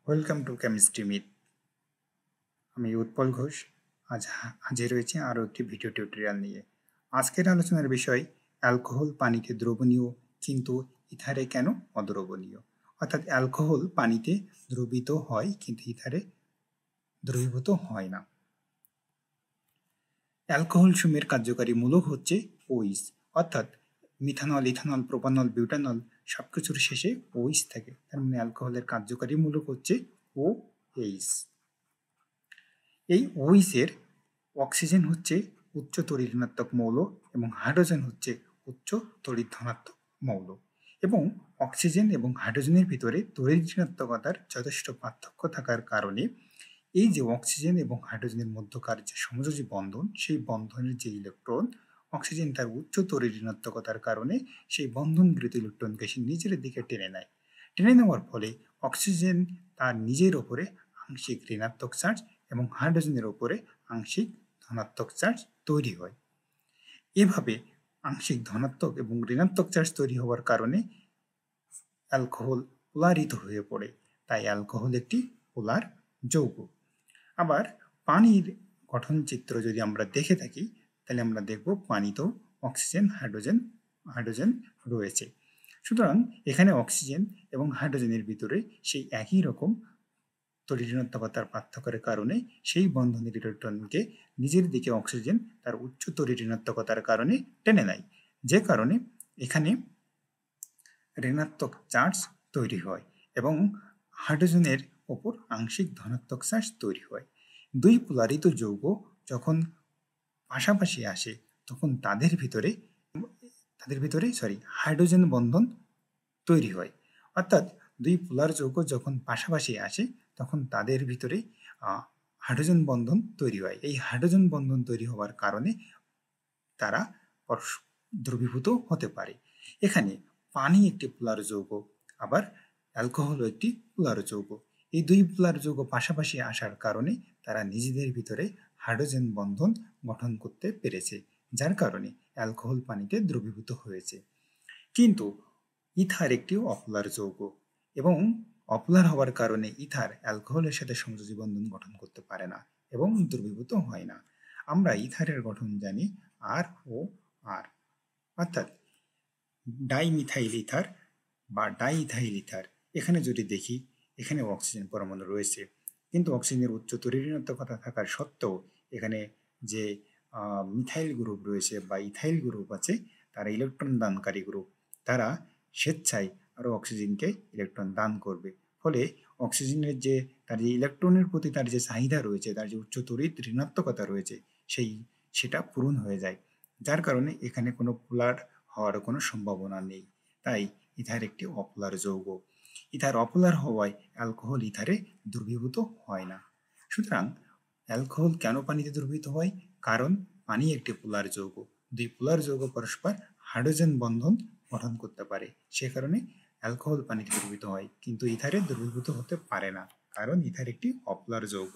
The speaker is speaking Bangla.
Welcome to chemistry myth. আমি উৎপল ঘোষ। আজ হাজির রয়েছে আরও একটি ভিডিও টিউটোরিয়াল নিয়ে। আজকের আলোচনার বিষয় অ্যালকোহল পানিতে দ্রবণীয় কিন্তু ইথারে কেন অদ্রবণীয়। অর্থাৎ অ্যালকোহল পানিতে দ্রবীত হয় কিন্তু ইথারে দ্রবীভূত হয় না। অ্যালকোহল সমূহের কার্যকারী মূলক হচ্ছে ওইস, অর্থাৎ মিথানল, ইথানল, প্রোপানল, বিউটানল সবকিছুর শেষে ওইস থাকে। তার মানে অ্যালকোহলের কার্যকারী মূলক হচ্ছে ও এইস। এই ওইসের অক্সিজেন হচ্ছে উচ্চ তড়িৎ ঋণাত্মক মৌল এবং হাইড্রোজেন হচ্ছে উচ্চ তড়িৎ ধনাত্মক মৌল, এবং অক্সিজেন এবং হাইড্রোজেনের ভিতরে তড়িৎ ঋণাত্মকতার যথেষ্ট পার্থক্য থাকার কারণে এই যে অক্সিজেন এবং হাইড্রোজেনের মধ্যকার যে সমযোজী বন্ধন, সেই বন্ধনের যে ইলেকট্রন, অক্সিজেন তার উচ্চ তড়িৎ ঋণাত্মকতার কারণে সেই বন্ধনকৃত ইলেকট্রনকে সে নিচের দিকে টেনে নেয়। টেনে নেওয়ার ফলে অক্সিজেন তার নিজের ওপরে আংশিক ঋণাত্মক চার্জ এবং হাইড্রোজেনের ওপরে আংশিক ধনাত্মক চার্জ তৈরি হয়। এভাবে আংশিক ধনাত্মক এবং ঋণাত্মক চার্জ তৈরি হওয়ার কারণে অ্যালকোহল পোলারিত হয়ে পড়ে। তাই অ্যালকোহল একটি পোলার যৌগ। আবার পানির গঠন চিত্র যদি আমরা দেখে থাকি, তাহলে আমরা দেখব পানিতেও অক্সিজেন, হাইড্রোজেন রয়েছে। সুতরাং এখানে অক্সিজেন এবং হাইড্রোজেনের ভিতরে সেই একই রকম তড়িৎ ঋণাত্মকতার পার্থক্যের কারণে সেই বন্ধনের ইলেকট্রনকে নিজের দিকে অক্সিজেন তার উচ্চ তড়িৎ ঋণাত্মকতার কারণে টেনে নেয়, যে কারণে এখানে ঋণাত্মক চার্জ তৈরি হয় এবং হাইড্রোজেনের ওপর আংশিক ধনাত্মক চার্জ তৈরি হয়। দুই পোলারিত যৌগ যখন পাশাপাশি আসে তখন তাদের ভিতরে হাইড্রোজেন বন্ধন তৈরি হয়। অর্থাৎ দুই পোলার যৌগ যখন পাশাপাশি আসে তখন তাদের ভিতরে হাইড্রোজেন বন্ধন তৈরি হয়। এই হাইড্রোজেন বন্ধন তৈরি হওয়ার কারণে তারা দ্রবীভূত হতে পারে। এখানে পানি একটি পোলার যৌগ, আবার অ্যালকোহলও একটি পোলার যৌগ। এই দুই পোলার যৌগ পাশাপাশি আসার কারণে তারা নিজেদের ভিতরে হাইড্রোজেন বন্ধন গঠন করতে পেরেছে, যার কারণে অ্যালকোহল পানিতে দ্রবীভূত হয়েছে। কিন্তু ইথার একটি অপোলার যৌগ এবং অপোলার হওয়ার কারণে ইথার অ্যালকোহলের সাথে সংযোজী বন্ধন গঠন করতে পারে না এবং দ্রবীভূত হয় না। আমরা ইথারের গঠন জানি আর ও আর, অর্থাৎ ডাইমিথাইল ইথার বা ডাইইথাইল ইথার। এখানে যদি দেখি, এখানে অক্সিজেন পরমাণু রয়েছে, কিন্তু অক্সিজেনের উচ্চ তড়িৎ ঋণাত্মকতা থাকার সত্ত্বেও এখানে যে মিথাইল গ্রুপ রয়েছে বা ইথাইল গ্রুপ আছে, তারা ইলেকট্রন দানকারী গ্রুপ, তারা স্বেচ্ছায় আরও অক্সিজেনকে ইলেকট্রন দান করবে। ফলে অক্সিজেনের যে তার যে ইলেকট্রনের প্রতি তার যে চাহিদা রয়েছে, তার যে উচ্চ তড়িৎ ঋণাত্মকতা রয়েছে, সেটা পূরণ হয়ে যায়, যার কারণে এখানে কোনো পোলার হওয়ার কোনো সম্ভাবনা নেই। তাই ইথার একটি অপোলার যৌগ। ইথার অপোলার হওয়ায় অ্যালকোহল ইথারে দ্রবীভূত হয় না। সুতরাং অ্যালকোহল কেন পানিতে দ্রবীভূত হয়? কারণ পানি একটি পোলার যৌগ। দুই পোলার যৌগ পরস্পর হাইড্রোজেন বন্ধন গঠন করতে পারে, সে কারণে অ্যালকোহল পানিতে দ্রবীভূত হয়, কিন্তু ইথারে দ্রবীভূত হতে পারে না, কারণ ইথার একটি অপোলার যৌগ।